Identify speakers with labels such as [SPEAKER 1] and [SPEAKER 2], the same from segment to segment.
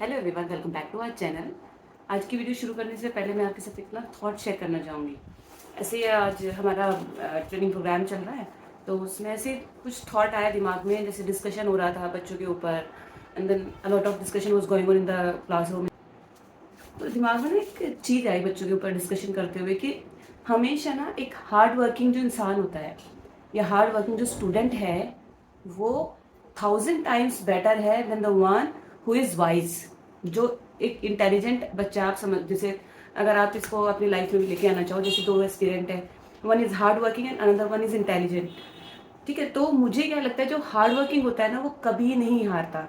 [SPEAKER 1] Hello everyone, welcome back to our channel. आज की video शुरू करने से पहले मैं आपके साथ एक ना थॉट शेयर करना चाहूँगी। ऐसे ही आज हमारा ट्रेनिंग प्रोग्राम चल रहा है, तो उसमें ऐसे कुछ थॉट आया दिमाग में, जैसे डिस्कशन हो रहा था बच्चों के ऊपर, and then a lot of discussion was going on in the classroom. तो दिमाग में ना एक चीज़ आई बच्चों के ऊपर डिस्कशन करते हुए कि हमेशा ना एक हार्ड वर्किंग जो इंसान होता है या हार्ड वर्किंग जो स्टूडेंट है, वो 1000 टाइम्स बेटर है than the one who is wise. जो एक इंटेलिजेंट बच्चा, आप समझ, जैसे अगर आप इसको अपनी लाइफ में भी लेके आना चाहो, जैसे दो एस्पिरेंट है, one is hard working and another one is intelligent. ठीक है, तो मुझे क्या लगता है, जो हार्ड वर्किंग होता है ना, वो कभी नहीं हारता।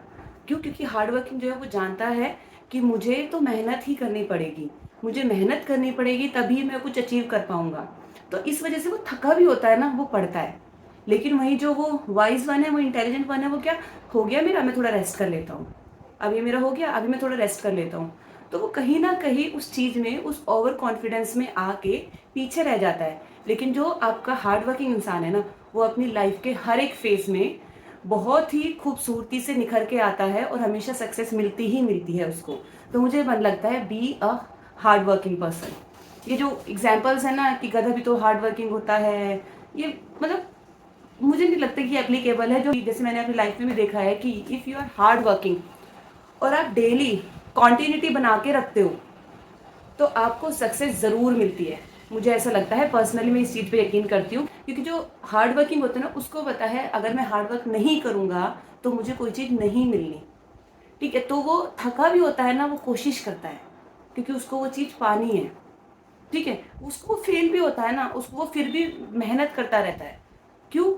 [SPEAKER 1] क्यों? क्योंकि हार्ड वर्किंग जो है वो जानता है कि मुझे तो मेहनत ही करनी पड़ेगी, मुझे मेहनत करनी पड़ेगी तभी मैं कुछ अचीव कर पाऊंगा। तो इस वजह से वो थका भी होता है ना, वो पढ़ता है। लेकिन वही जो वो वाइज वन है, वो इंटेलिजेंट वन है, वो क्या, हो गया मेरा, मैं थोड़ा रेस्ट कर लेता हूँ, अब ये मेरा हो गया, अभी मैं थोड़ा रेस्ट कर लेता हूँ। तो वो कहीं ना कहीं उस चीज़ में, उस ओवर कॉन्फिडेंस में आके पीछे रह जाता है। लेकिन जो आपका हार्ड वर्किंग इंसान है ना, वो अपनी लाइफ के हर एक फेज में बहुत ही खूबसूरती से निखर के आता है और हमेशा सक्सेस मिलती ही मिलती है उसको। तो मुझे मन लगता है be a hard working person. ये जो एग्जाम्पल्स है ना कि गधा भी तो हार्ड वर्किंग होता है, ये मतलब मुझे नहीं लगता कि एप्लीकेबल है। जो जैसे मैंने अपनी लाइफ में भी देखा है कि if you are hard working और आप डेली कॉन्टिन्यूटी बना के रखते हो, तो आपको सक्सेस ज़रूर मिलती है। मुझे ऐसा लगता है, पर्सनली मैं इस चीज़ पे यकीन करती हूँ, क्योंकि जो हार्ड वर्किंग होता है ना, उसको पता है अगर मैं हार्ड वर्क नहीं करूँगा तो मुझे कोई चीज़ नहीं मिलनी। ठीक है, तो वो थका भी होता है ना, वो कोशिश करता है क्योंकि उसको वो चीज़ पानी है। ठीक है, उसको फेल भी होता है ना, उसको वो फिर भी मेहनत करता रहता है। क्यों?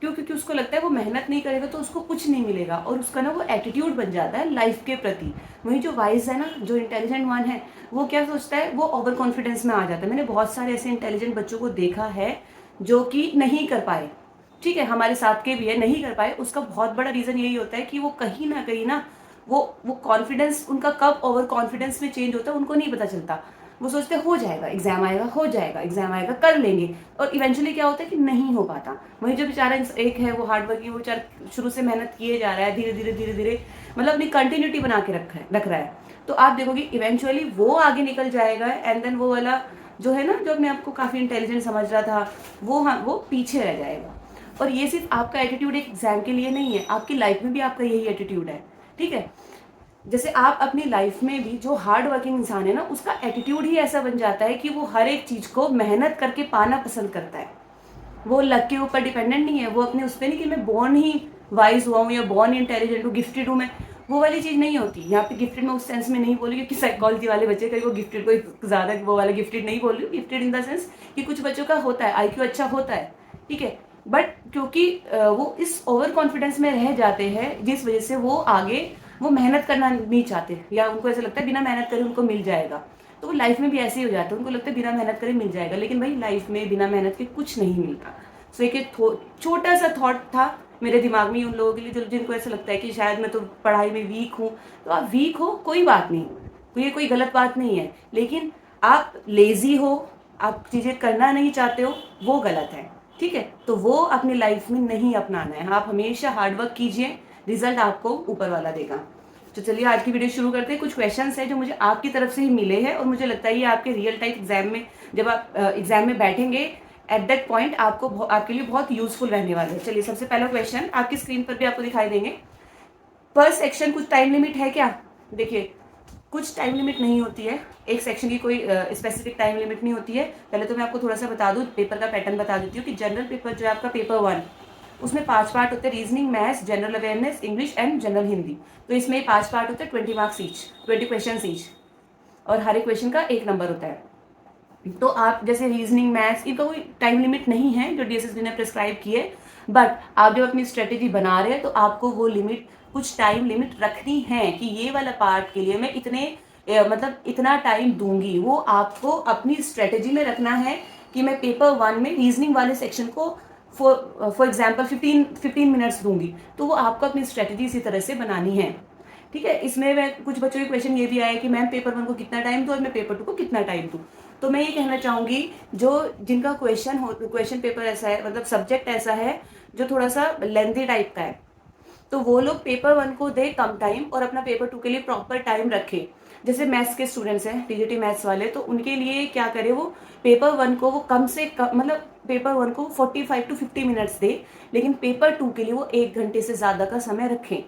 [SPEAKER 1] क्यों? क्योंकि उसको लगता है वो मेहनत नहीं करेगा तो उसको कुछ नहीं मिलेगा, और उसका ना वो एटीट्यूड बन जाता है लाइफ के प्रति। वही जो वाइज है ना, जो इंटेलिजेंट वन है, वो क्या सोचता है, वो ओवर कॉन्फिडेंस में आ जाता है। मैंने बहुत सारे ऐसे इंटेलिजेंट बच्चों को देखा है जो कि नहीं कर पाए। ठीक है, हमारे साथ के भी है, नहीं कर पाए। उसका बहुत बड़ा रीज़न यही होता है कि वो कहीं ना वो कॉन्फिडेंस उनका कब ओवर कॉन्फिडेंस में चेंज होता है उनको नहीं पता चलता। वो सोचते हो जाएगा, एग्जाम आएगा, हो जाएगा, एग्जाम आएगा, कर लेंगे, और इवेंचुअली क्या होता है कि नहीं हो पाता। वही जो बेचारा एक है वो हार्ड वर्किंग, वो बेचारा शुरू से मेहनत किए जा रहा है, धीरे धीरे धीरे धीरे मतलब अपनी कंटिन्यूटी बना के रख रहा है। तो आप देखोगे इवेंचुअली वो आगे निकल जाएगा, एंड देन वो वाला जो है ना, जो अपने आप को काफ़ी इंटेलिजेंट समझ रहा था, वो, हाँ, वो पीछे रह जाएगा। और ये सिर्फ आपका एटीट्यूड एक एग्जाम के लिए नहीं है, आपकी लाइफ में भी आपका यही एटीट्यूड है। ठीक है, जैसे आप अपनी लाइफ में भी, जो हार्ड वर्किंग इंसान है ना, उसका एटीट्यूड ही ऐसा बन जाता है कि वो हर एक चीज़ को मेहनत करके पाना पसंद करता है। वो लक के ऊपर डिपेंडेंट नहीं है, वो अपने उस पर नहीं कि मैं बॉर्न ही वाइज हुआ हूँ या बॉर्न इंटेलिजेंट हूँ, गिफ्टेड हूँ मैं, वो वाली चीज़ नहीं होती। यहाँ पे गिफ्टेड मैं उस सेंस में नहीं बोली क्योंकि साइकोलॉजी वाले बच्चे कहीं वो गिफ्टेड को ज़्यादा वो वाला गिफ्टेड नहीं बोल रही हूँ। गिफ्टेड इन द सेंस कि कुछ बच्चों का होता है, आईक्यू अच्छा होता है। ठीक है, बट क्योंकि वो इस ओवर कॉन्फिडेंस में रह जाते हैं, जिस वजह से वो आगे वो मेहनत करना नहीं चाहते, या उनको ऐसा लगता है बिना मेहनत करे उनको मिल जाएगा। तो वो लाइफ में भी ऐसे ही हो जाता है, उनको लगता है बिना मेहनत करे मिल जाएगा, लेकिन भाई लाइफ में बिना मेहनत के कुछ नहीं मिलता। सो एक छोटा सा थॉट था मेरे दिमाग में उन लोगों के लिए जो जिनको ऐसा लगता है कि शायद मैं तो पढ़ाई में वीक हूँ। तो आप वीक हो, कोई बात नहीं, तो ये कोई गलत बात नहीं है, लेकिन आप लेजी हो, आप चीज़ें करना नहीं चाहते हो, वो गलत है। ठीक है, तो वो अपनी लाइफ में नहीं अपनाना है। आप हमेशा हार्डवर्क कीजिए, रिजल्ट आपको ऊपर वाला देगा। तो चलिए आज की वीडियो शुरू करते हैं। कुछ क्वेश्चंस हैं जो मुझे आपकी तरफ से ही मिले हैं, और मुझे लगता है ये आपके रियल टाइम एग्जाम में, जब आप एग्जाम में बैठेंगे एट दैट पॉइंट, आपको आपके लिए बहुत यूजफुल रहने वाले हैं। चलिए, सबसे पहला क्वेश्चन आपकी स्क्रीन पर भी आपको दिखाई देंगे। पर सेक्शन कुछ टाइम लिमिट है क्या? देखिए, कुछ टाइम लिमिट नहीं होती है, एक सेक्शन की कोई स्पेसिफिक टाइम लिमिट नहीं होती है। पहले तो मैं आपको थोड़ा सा बता दूं, पेपर का पैटर्न बता देती हूँ कि जनरल पेपर जो है आपका पेपर 1, उसमें 5 पार्ट होते हैं, reasoning, maths, general awareness, English and general Hindi. तो इसमें 5 पार्ट होते हैं, 20 मार्क्स ईच, 20 क्वेश्चन ईच, और हर एक क्वेश्चन का 1 नंबर होता है। तो आप जैसे रीजनिंग, मैथ्स, इनका कोई टाइम लिमिट नहीं है जो डीएसएसबी ने प्रिस्क्राइब की है, बट आप जब अपनी स्ट्रेटेजी बना रहे हैं तो आपको वो लिमिट, कुछ टाइम लिमिट रखनी है कि ये वाला पार्ट के लिए मैं इतने मतलब इतना टाइम दूंगी। वो आपको अपनी स्ट्रेटेजी में रखना है कि मैं पेपर 1 में रीजनिंग वाले सेक्शन को फॉर एग्जाम्पल 15 मिनट्स दूंगी। तो वो आपको अपनी स्ट्रेटेजी इसी तरह से बनानी है। ठीक है, इसमें मैं कुछ बच्चों के क्वेश्चन ये भी आया कि मैम पेपर 1 को कितना टाइम दूँ और मैं पेपर 2 को कितना टाइम दूँ। तो मैं ये कहना चाहूँगी, जो जिनका क्वेश्चन पेपर ऐसा है, मतलब सब्जेक्ट ऐसा है जो थोड़ा सा लेंथी टाइप का है, तो वो लोग पेपर 1 को दे कम टाइम और अपना पेपर 2 के लिए प्रॉपर टाइम रखे। जैसे मैथ्स के स्टूडेंट्स हैं, टीजीटी मैथ्स वाले, तो उनके लिए क्या करे, वो पेपर 1 को वो कम से कम, मतलब पेपर 1 को 45 टू 50 मिनट्स दे, लेकिन पेपर 2 के लिए वो 1 घंटे से ज़्यादा का समय रखें।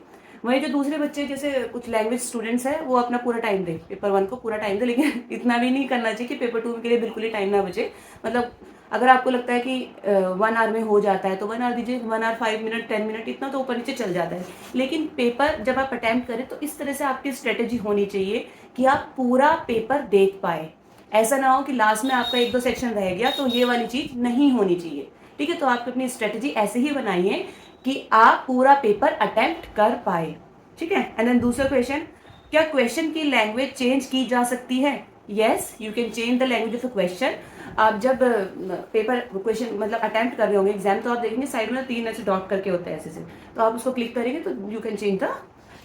[SPEAKER 1] वहीं जो दूसरे बच्चे जैसे कुछ लैंग्वेज स्टूडेंट्स हैं, वो अपना पूरा टाइम दे, पेपर 1 को पूरा टाइम दे, लेकिन इतना भी नहीं करना चाहिए कि पेपर 2 के लिए बिल्कुल ही टाइम ना बचे। मतलब अगर आपको लगता है कि 1 आवर में हो जाता है तो 1 आवर दीजिए, 1 आवर 5 मिनट 10 मिनट इतना तो ऊपर नीचे चल जाता है। लेकिन पेपर जब आप अटेम्प्ट करें तो इस तरह से आपकी स्ट्रेटेजी होनी चाहिए कि आप पूरा पेपर देख पाए। ऐसा ना हो कि लास्ट में आपका 1-2 सेक्शन रह गया, तो ये वाली चीज़ नहीं होनी चाहिए। ठीक है, तो आप अपनी स्ट्रेटेजी ऐसे ही बनाइए कि आप पूरा पेपर अटेम्प्ट कर पाए। ठीक है, एंड देन दूसरा क्वेश्चन, क्या क्वेश्चन की लैंग्वेज चेंज की जा सकती है? Yes, you can change the language of a question. आप जब पेपर क्वेश्चन मतलब अटेम्प्ट कर रहे होंगे एग्जाम, तो आप देखेंगे साइड में 3 ऐसे डॉट करके होते हैं ऐसे से, तो आप उसको क्लिक करेंगे तो you can change the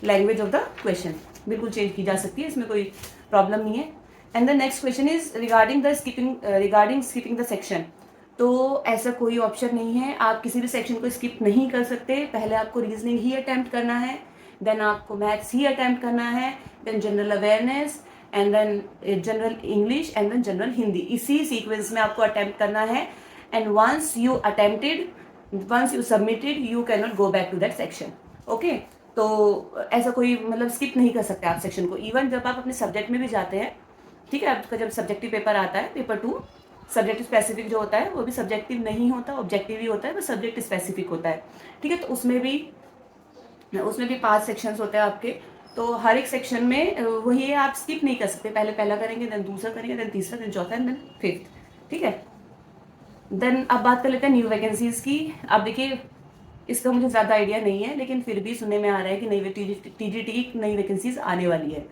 [SPEAKER 1] language of the question. बिल्कुल चेंज की जा सकती है, इसमें कोई प्रॉब्लम नहीं है। And the next question is regarding skipping the section. तो ऐसा कोई ऑप्शन नहीं है, आप किसी भी सेक्शन को स्किप नहीं कर सकते। पहले आपको रीजनिंग ही अटेम्प्ट करना है, देन आपको मैथ्स ही अटेम्प्ट करना है, then general awareness, and then general English, and then general Hindi. इसी सीक्वेंस में आपको अटेम्प्ट करना है। And once you attempted, once you submitted, you can not go back to that section. Okay, तो ऐसा कोई मतलब स्किप नहीं कर सकते आप सेक्शन को। इवन जब आप अपने सब्जेक्ट में भी जाते हैं, ठीक है, आपका जब सब्जेक्टिव पेपर आता है, पेपर 2, सब्जेक्टिव स्पेसिफिक जो होता है वो भी सब्जेक्टिव नहीं होता, ऑब्जेक्टिव ही होता है, वो सब्जेक्ट स्पेसिफिक होता है। ठीक है, तो उसमें भी 5 सेक्शंस होते हैं आपके। तो हर एक सेक्शन में वही है, आप स्किप नहीं कर सकते। पहले पहला करेंगे, देन दूसरा करेंगे, देन तीसरा, देन चौथा, देन फिफ्थ। ठीक है, देन अब बात कर लेते हैं न्यू वैकेंसीज की। अब देखिए, इसका मुझे ज़्यादा आइडिया नहीं है, लेकिन फिर भी सुनने में आ रहा है कि नई टीजीटी की नई वैकेंसीज आने वाली है।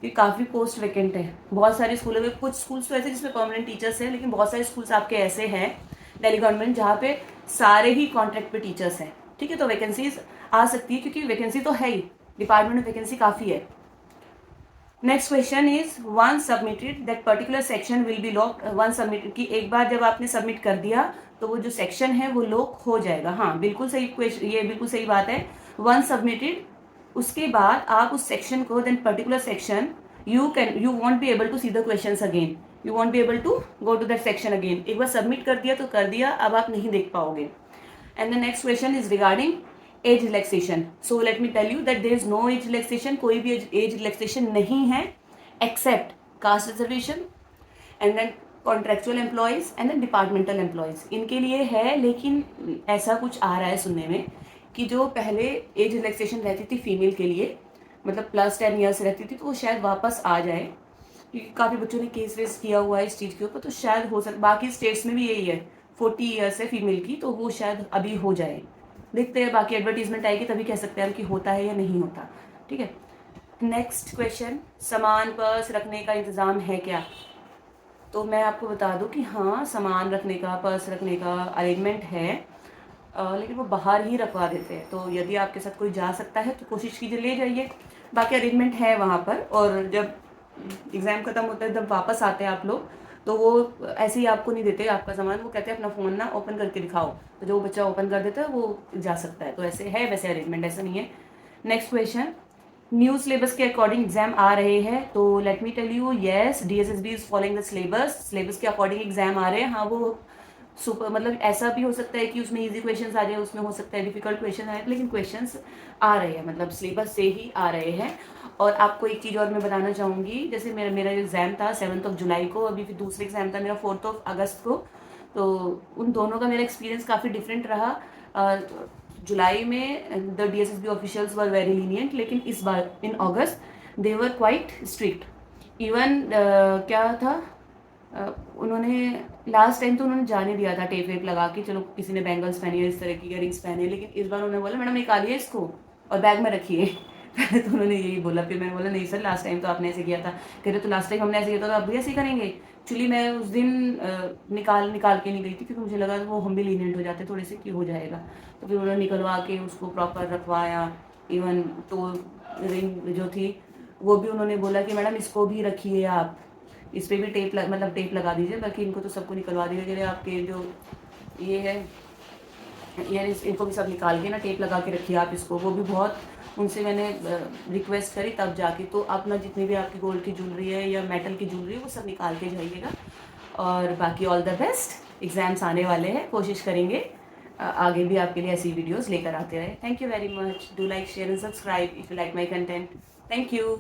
[SPEAKER 1] ये काफ़ी पोस्ट वैकेंट है बहुत सारे स्कूलों में। कुछ स्कूल्स तो ऐसे जिसमें परमानेंट टीचर्स हैं, लेकिन बहुत सारे स्कूल्स आपके ऐसे हैं दिल्ली गवर्नमेंट जहाँ पे सारे ही कॉन्ट्रैक्ट पे टीचर्स हैं। ठीक है, तो वैकेंसीज आ सकती है, क्योंकि वैकेंसी तो है ही, डिपार्टमेंट में वैकेंसी काफ़ी है। Next question is one submitted that particular section will be lock. One submitted की एक बार जब आपने सबमिट कर दिया तो वो जो सेक्शन है वो लॉक हो जाएगा। हाँ, बिल्कुल सही क्वेश्चन, ये बिल्कुल सही बात है। वन सबमिटेड, उसके बाद आप उस सेक्शन को, then particular section, you won't be able to see the questions again, you won't be able to go to that section again. एक बार सबमिट कर दिया तो कर दिया, अब आप नहीं देख पाओगे। And the next question is regarding age relaxation. So let me tell you that there is no age relaxation, कोई भी एज रिलैक्सेशन नहीं है except caste reservation, and then contractual employees, and then departmental employees, इनके लिए है। लेकिन ऐसा कुछ आ रहा है सुनने में कि जो पहले एज रिलैक्सेशन रहती थी फीमेल के लिए, मतलब +10 ईयर्स रहती थी, तो वो शायद वापस आ जाए, क्योंकि काफ़ी बच्चों ने केस वेस किया हुआ है इस चीज़ के ऊपर। तो शायद हो सकता, बाकी स्टेट्स में भी यही है, 40 ईयर्स है फीमेल की, तो वो शायद अभी हो जाए। देखते हैं, बाकी एडवर्टीजमेंट आएगी तभी कह सकते हैं हम कि होता है या नहीं होता। ठीक है, नेक्स्ट क्वेश्चन, सामान पर्स रखने का इंतज़ाम है क्या? तो मैं आपको बता दूं कि हाँ, सामान रखने का, पर्स रखने का अरेंजमेंट है, लेकिन वो बाहर ही रखवा देते हैं। तो यदि आपके साथ कोई जा सकता है तो कोशिश कीजिए ले जाइए, बाकी अरेंजमेंट है वहाँ पर। और जब एग्ज़ाम ख़त्म होता है, जब वापस आते हैं आप लोग, तो वो ऐसे ही आपको नहीं देते आपका सामान, वो कहते हैं अपना फ़ोन ना ओपन करके दिखाओ, तो जो बच्चा ओपन कर देता है वो जा सकता है। तो ऐसे है वैसे अरेंजमेंट, ऐसा नहीं है। नेक्स्ट क्वेश्चन, न्यू सिलेबस के अकॉर्डिंग एग्जाम आ रहे हैं। तो let me tell you, yes, DSSB is following the syllabus के अकॉर्डिंग एग्जाम आ रहे हैं। हाँ, वो सुपर, मतलब ऐसा भी हो सकता है कि उसमें इजी क्वेश्चंस आ जाए, उसमें हो सकता है डिफिकल्ट क्वेश्चन आए, लेकिन क्वेश्चंस आ रहे हैं, मतलब सिलेबस से ही आ रहे हैं। और आपको एक चीज़ और मैं बताना चाहूँगी, जैसे मेरा एग्ज़ाम था 7 जुलाई को, अभी फिर दूसरा एग्ज़ाम था मेरा 4 अगस्त को। तो उन दोनों का मेरा एक्सपीरियंस काफ़ी डिफरेंट रहा। जुलाई में the DSSB officials were very lenient, लेकिन इस बार इन अगस्त दे वर क्वाइट स्ट्रिक्ट। इवन क्या था, उन्होंने लास्ट टाइम तो उन्होंने जाने दिया था टेप वेप लगा के, चलो किसी ने बैंगल्स पहनी है, इस तरह की इयरिंग्स पहने, लेकिन इस बार उन्होंने बोला मैडम निकालिए इसको और बैग में रखिए। पहले तो उन्होंने यही बोला, फिर मैंने बोला नहीं सर, लास्ट टाइम तो आपने ऐसे किया था। कह रहे तो लास्ट टाइम हमने ऐसे किया था, तो आप भी ऐसे ही करेंगे। एक्चुअली मैं उस दिन निकाल के नहीं गई थी, क्योंकि मुझे लगा वो हम भी लीनियंट हो जाते थोड़े से कि हो जाएगा। तो फिर उन्होंने निकलवा के उसको प्रॉपर रखवाया। इवन तो रिंग जो थी वो भी उन्होंने बोला कि मैडम इसको भी रखिए आप, इस पर भी टेप लगा दीजिए, बाकी इनको तो सबको निकलवा दीजिए। आपके जो ये है ईयरिंग्स इनको भी सब निकाल के ना टेप लगा के रखिए आप इसको, वो भी बहुत उनसे मैंने रिक्वेस्ट करी तब जाके। तो अपना जितनी भी आपकी गोल्ड की ज्वेलरी है या मेटल की ज्वेलरी है वो सब निकाल के जाइएगा। और बाकी ऑल द बेस्ट, एग्ज़ाम्स आने वाले हैं, कोशिश करेंगे आगे भी आपके लिए ऐसी वीडियोज़ लेकर आते रहे। Thank you very much, do like share and subscribe if you like my content. Thank you.